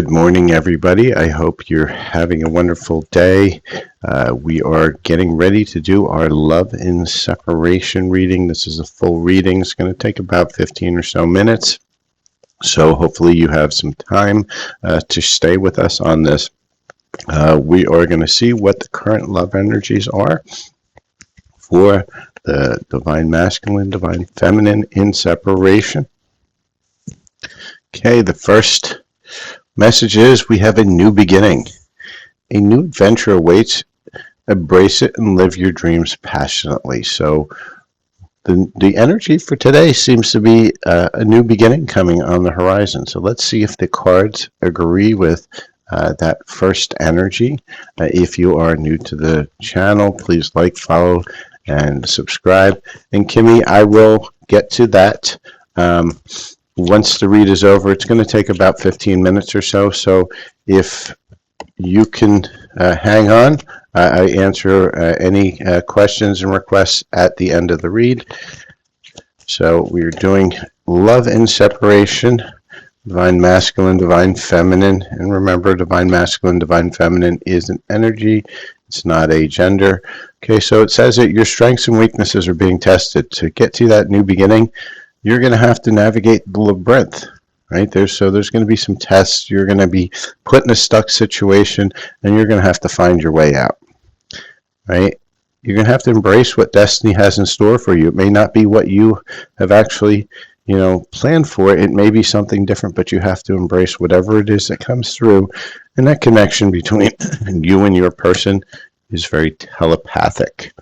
Good morning, everybody. I hope you're having a wonderful day. We are getting ready to do our love in separation reading. This is a full reading. It's going to take about 15 or so minutes. So hopefully you have some time to stay with us on this. We are going to see what the current love energies are for the divine masculine, divine feminine in separation. Okay, the first message is we have a new beginning. A new adventure awaits. Embrace it and live your dreams passionately. So the energy for today seems to be a new beginning coming on the horizon. So let's see if the cards agree with that first energy. If you are new to the channel, please like, follow, and subscribe. And Kimmy, I will get to that. Once the read is over, it's going to take about 15 minutes or so. So if you can hang on, I answer any questions and requests at the end of the read. So we're doing love and separation, divine masculine, divine feminine. And remember, divine masculine, divine feminine is an energy. It's not a gender. Okay, so it says that your strengths and weaknesses are being tested. To get to that new beginning, you're going to have to navigate the labyrinth, right? There's going to be some tests. You're going to be put in a stuck situation, and you're going to have to find your way out, right? You're going to have to embrace what destiny has in store for you. It may not be what you have actually, planned for. It may be something different, but you have to embrace whatever it is that comes through. And that connection between you and your person is very telepathic.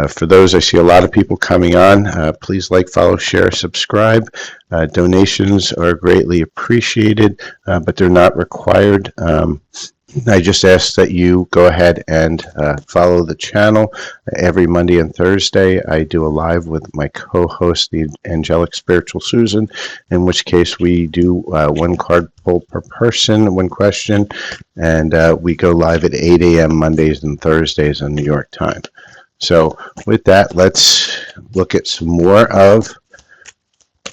For those, I see a lot of people coming on. Please like, follow, share, subscribe. Donations are greatly appreciated, but they're not required. I just ask that you go ahead and follow the channel. Every Monday and Thursday, I do a live with my co-host, the Angelic Spiritual Susan, in which case we do one card pull per person, one question, and we go live at 8 a.m. Mondays and Thursdays on New York time. So with that, let's look at some more of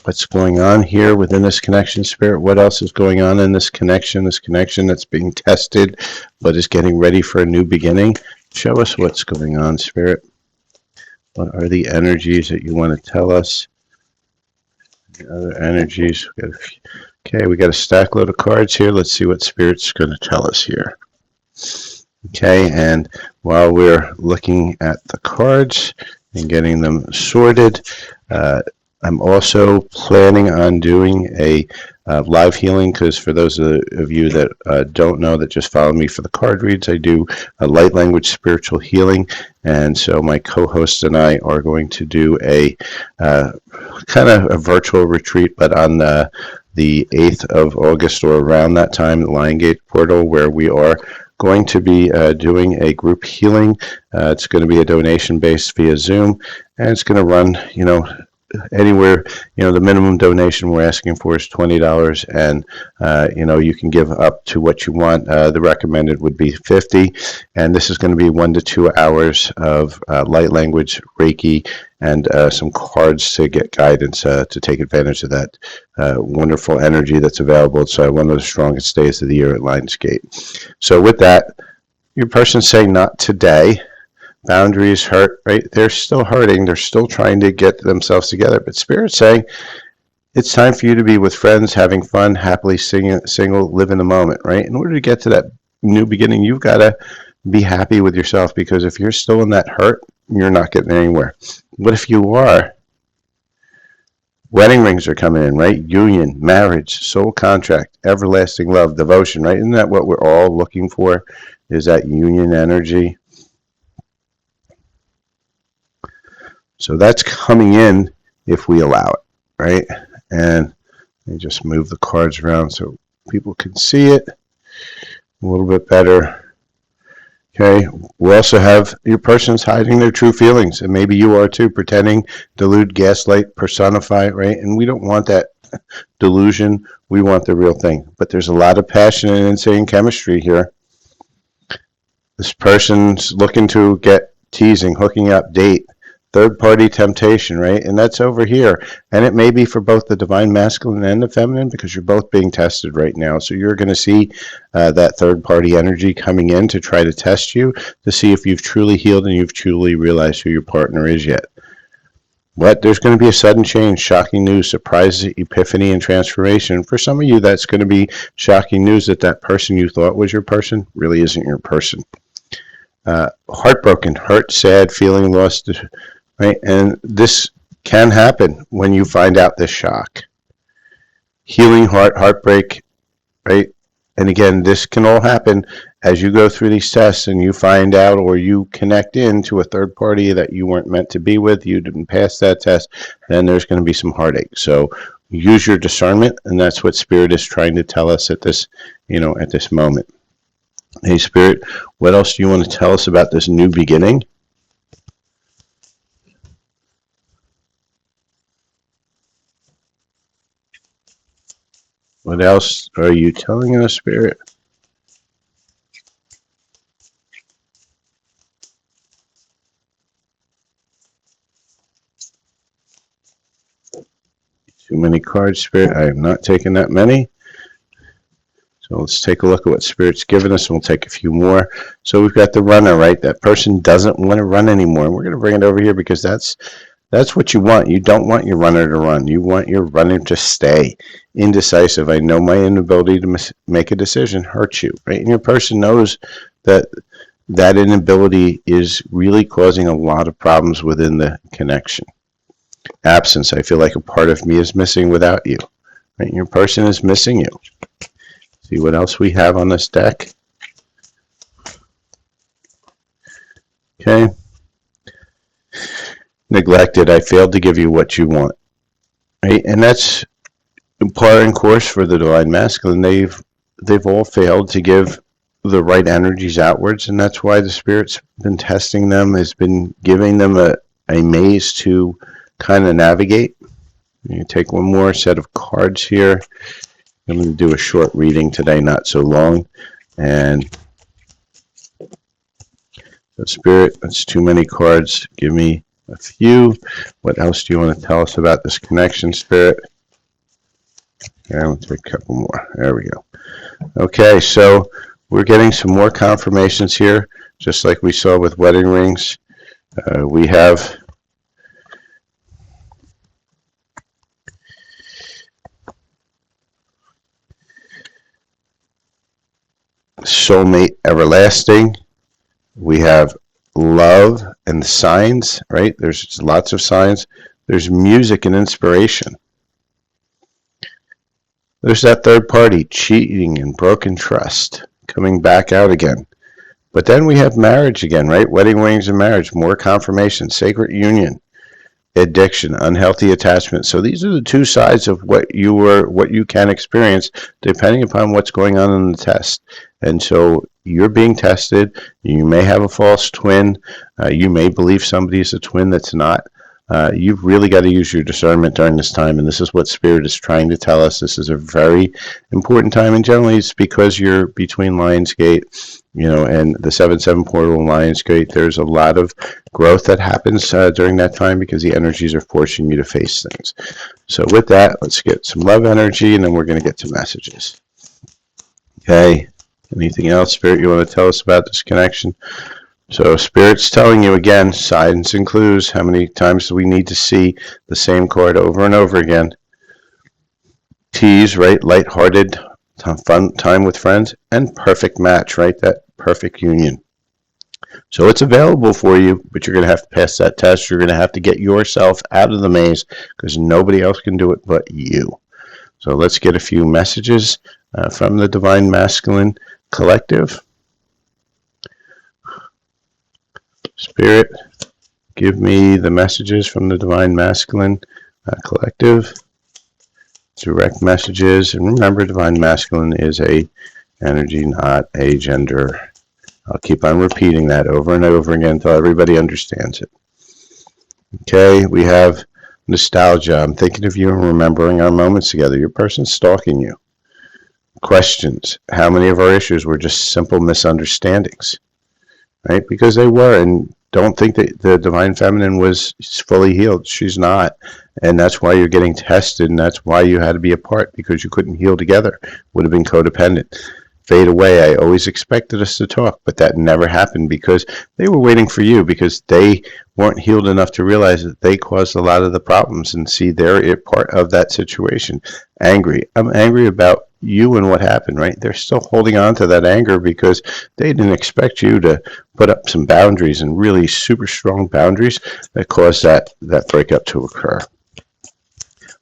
what's going on here within this connection, Spirit. What else is going on in this connection that's being tested but is getting ready for a new beginning? Show us what's going on, Spirit. What are the energies that you want to tell us? The other energies. Okay, we got a stack load of cards here. Let's see what Spirit's going to tell us here. Okay, and while we're looking at the cards and getting them sorted, I'm also planning on doing a live healing, because for those of you that don't know, that just follow me for the card reads, I do a light language spiritual healing. And so my co-host and I are going to do a kind of a virtual retreat, but on the 8th of August or around that time, the Lion Gate portal, where we are going to be doing a group healing. It's going to be a donation based via Zoom, and it's going to run, anywhere, the minimum donation we're asking for is $20, and you can give up to what you want. The recommended would be $50, and this is going to be 1 to 2 hours of light language, Reiki, and some cards to get guidance to take advantage of that wonderful energy that's available. It's one of the strongest days of the year at Lionsgate. So with that, your person's saying not today. Boundaries hurt, right? They're still hurting. They're still trying to get themselves together. But Spirit's saying it's time for you to be with friends, having fun, happily single, live in the moment, right? In order to get to that new beginning, you've got to be happy with yourself, because if you're still in that hurt, you're not getting anywhere. What if you are? Wedding rings are coming in, right? Union, marriage, soul contract, everlasting love, devotion, right? Isn't that what we're all looking for? Is that union energy? So that's coming in if we allow it, right? And let me just move the cards around so people can see it a little bit better. Okay, we also have your person's hiding their true feelings, and maybe you are too, pretending, delude, gaslight, personify, right? And we don't want that delusion. We want the real thing. But there's a lot of passion and insane chemistry here. This person's looking to get teasing, hooking up, date. third-party temptation, right? And that's over here. And it may be for both the divine masculine and the feminine because you're both being tested right now. So you're going to see that third-party energy coming in to try to test you to see if you've truly healed and you've truly realized who your partner is yet. But there's going to be a sudden change, shocking news, surprise, epiphany, and transformation. For some of you, that's going to be shocking news that that person you thought was your person really isn't your person. Heartbroken, hurt, sad, feeling lost, right? And this can happen when you find out this shock. Healing heartbreak, right? And again, this can all happen as you go through these tests and you find out or you connect into a third party that you weren't meant to be with, you didn't pass that test, then there's going to be some heartache. So use your discernment, and that's what Spirit is trying to tell us at this, at this moment. Hey, Spirit, what else do you want to tell us about this new beginning? What else are you telling us, Spirit? Too many cards, Spirit. I am not taking that many. So let's take a look at what Spirit's given us, and we'll take a few more. So we've got the runner, right? That person doesn't want to run anymore. And we're going to bring it over here because that's what you want. You don't want your runner to run. You want your runner to stay indecisive. I know my inability to make a decision hurts you, right? And your person knows that that inability is really causing a lot of problems within the connection. Absence. I feel like a part of me is missing without you, right? Your person is missing you. See what else we have on this deck. Okay. Neglected. I failed to give you what you want. Right? And that's par and course for the divine masculine. They've all failed to give the right energies outwards, and that's why the Spirit's been testing them, has been giving them a maze to kind of navigate. You take one more set of cards here. I'm going to do a short reading today, not so long. And so Spirit, that's too many cards. Give me a few. What else do you want to tell us about this connection, Spirit? Okay, I'll take a couple more. There we go. Okay, so we're getting some more confirmations here, just like we saw with wedding rings. We have soulmate everlasting. We have love and signs, right? There's lots of signs. There's music and inspiration. There's that third party, cheating and broken trust, coming back out again. But then we have marriage again, right? Wedding rings and marriage, more confirmation, sacred union, addiction, unhealthy attachment. So these are the two sides of what you can experience depending upon what's going on in the test. And so you're being tested. You may have a false twin. You may believe somebody is a twin that's not. You've really got to use your discernment during this time, and this is what Spirit is trying to tell us. This is a very important time, and generally it's because you're between Lionsgate, and the 7-7 portal and Lionsgate. There's a lot of growth that happens during that time because the energies are forcing you to face things. So with that, let's get some love energy, and then we're going to get to messages. Okay. Anything else, Spirit, you want to tell us about this connection? So Spirit's telling you again, signs and clues. How many times do we need to see the same card over and over again? Tease, right? Lighthearted, fun time with friends, and perfect match, right? That perfect union. So it's available for you, but you're going to have to pass that test. You're going to have to get yourself out of the maze because nobody else can do it but you. So let's get a few messages from the Divine Masculine Collective. Spirit, give me the messages from the Divine Masculine Collective. Direct messages. And remember, Divine Masculine is a energy, not a gender. I'll keep on repeating that over and over again until everybody understands it. Okay, we have nostalgia. I'm thinking of you and remembering our moments together. Your person's stalking you. Questions. How many of our issues were just simple misunderstandings? Right? Because they were, and don't think that the Divine Feminine was fully healed. She's not. And that's why you're getting tested, and that's why you had to be apart, because you couldn't heal together. Would have been codependent. Fade away. I always expected us to talk, but that never happened because they were waiting for you, because they weren't healed enough to realize that they caused a lot of the problems and see they're a part of that situation. Angry. I'm angry about you and what happened, right? They're still holding on to that anger because they didn't expect you to put up some boundaries, and really super strong boundaries that caused that breakup to occur.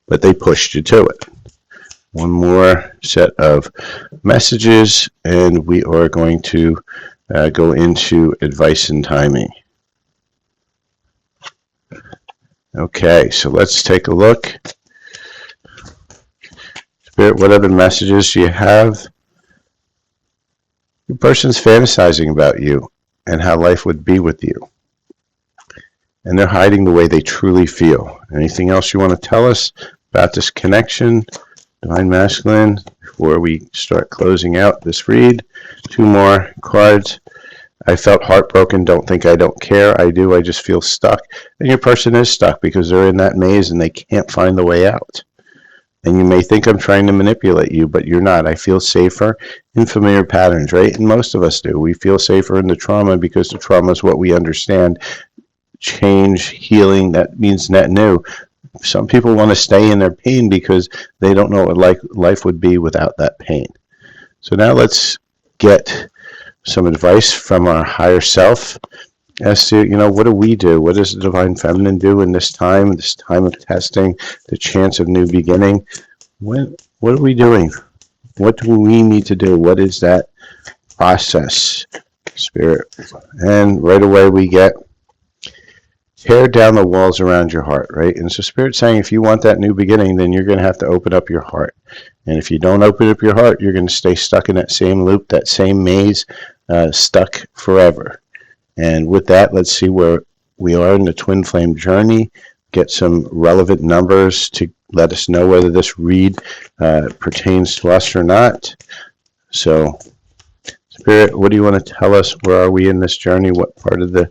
But they pushed you to it. One more set of messages, and we are going to go into advice and timing. Okay, so let's take a look. Spirit, what other messages do you have? Your person's fantasizing about you and how life would be with you. And they're hiding the way they truly feel. Anything else you want to tell us about this connection? Divine Masculine, before we start closing out this read. 2 more cards. I felt heartbroken. Don't think I don't care. I do. I just feel stuck. And your person is stuck because they're in that maze and they can't find the way out. And you may think I'm trying to manipulate you, but you're not. I feel safer in familiar patterns, right? And most of us do. We feel safer in the trauma because the trauma is what we understand. Change, healing, that means net new. Some people want to stay in their pain because they don't know what life would be without that pain. So now let's get some advice from our higher self as to, what do we do? What does the Divine Feminine do in this time of testing, the chance of new beginning? What are we doing? What do we need to do? What is that process, Spirit? And right away we get tear down the walls around your heart, right? And so Spirit's saying if you want that new beginning, then you're going to have to open up your heart. And if you don't open up your heart, you're going to stay stuck in that same loop, that same maze, stuck forever. And with that, let's see where we are in the twin flame journey, get some relevant numbers to let us know whether this read pertains to us or not. So, Spirit, what do you want to tell us? Where are we in this journey? What part of the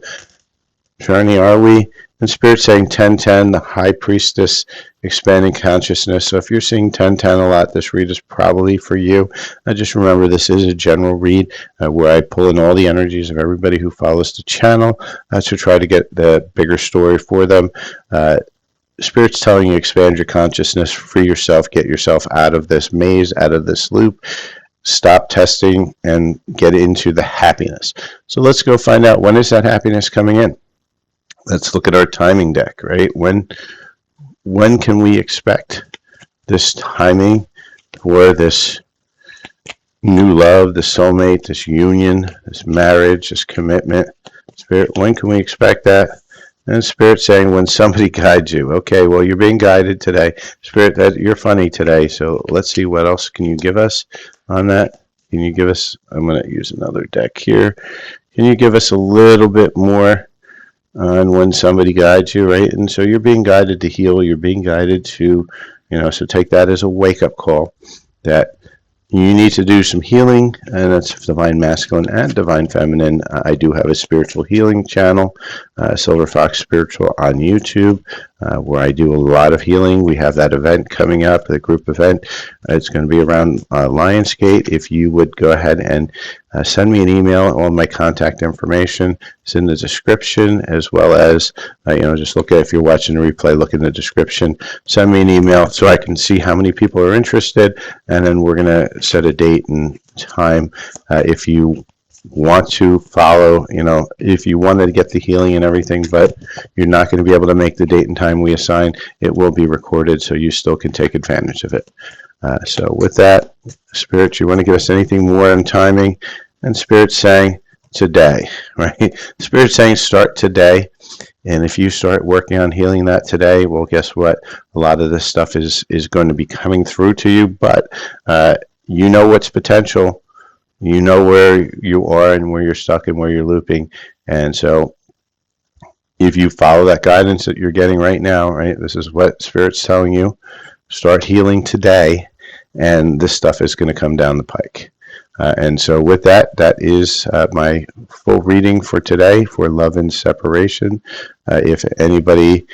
journey are we? And Spirit saying 1010, the High Priestess, expanding consciousness. So if you're seeing 1010 a lot, this read is probably for you. Just remember, this is a general read where I pull in all the energies of everybody who follows the channel to try to get the bigger story for them. Spirit's telling you expand your consciousness, free yourself, get yourself out of this maze, out of this loop. Stop testing and get into the happiness. So let's go find out, when is that happiness coming in? Let's look at our timing deck, right? When can we expect this timing for this new love, this soulmate, this union, this marriage, this commitment? Spirit, when can we expect that? And Spirit saying when somebody guides you. Okay, well, you're being guided today. Spirit, that you're funny today. So let's see, what else can you give us on that? Can you give us, I'm going to use another deck here. Can you give us a little bit more on when somebody guides you, right? And so you're being guided to heal. You're being guided to, so take that as a wake-up call that you need to do some healing, and that's Divine Masculine and Divine Feminine. I do have a spiritual healing channel, Silver Fox Spiritual on YouTube, where I do a lot of healing. We have that event coming up, the group event. It's going to be around Lionsgate. If you would go ahead and send me an email, all my contact information is in the description, as well as, just look at, if you're watching the replay, look in the description, send me an email so I can see how many people are interested, and then we're going to set a date and time. If you want to follow, if you wanted to get the healing and everything, but you're not going to be able to make the date and time we assign, it will be recorded, so you still can take advantage of it. So with that, Spirit, you want to give us anything more on timing? And Spirit saying today, right? Spirit saying start today. And if you start working on healing that today, well, guess what? A lot of this stuff is going to be coming through to you, but you know what's potential. You know where you are and where you're stuck and where you're looping. And so if you follow that guidance that you're getting right now, right, this is what Spirit's telling you, start healing today, and this stuff is going to come down the pike. And so with that, that is my full reading for today for Love and Separation. If anybody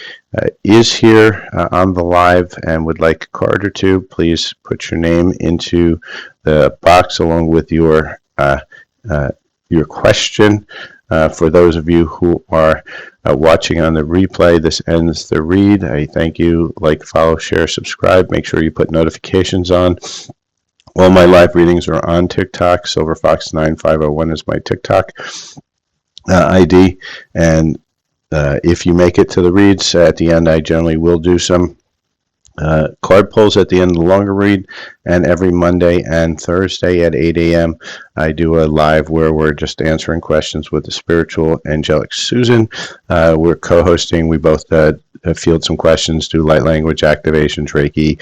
is here on the live and would like a card or two, please put your name into the box along with your question. For those of you who are watching on the replay, this ends the read. I thank you. Like, follow, share, subscribe. Make sure you put notifications on. All my live readings are on TikTok. SilverFox9501 is my TikTok ID. And if you make it to the reads at the end, I generally will do some card pulls at the end of the longer read, and every Monday and Thursday at 8 a.m. I do a live where we're just answering questions with the spiritual angelic Susan. We're co-hosting. We both field some questions, do light language activations, Reiki,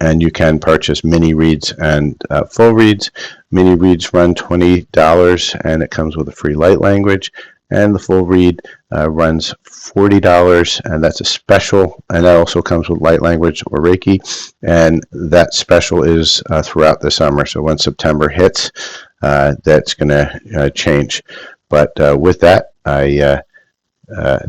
and you can purchase mini reads and full reads. Mini reads run $20, and it comes with a free light language. And the full read runs $40, and that's a special, and that also comes with light language or Reiki, and that special is throughout the summer. So when September hits, that's going to change. But with that, I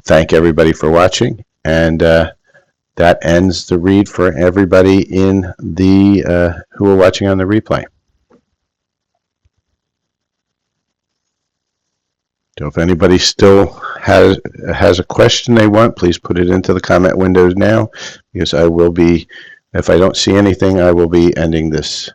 thank everybody for watching, and that ends the read for everybody in the who are watching on the replay. So if anybody still has a question they want, please put it into the comment windows now, because I will be, if I don't see anything, I will be ending this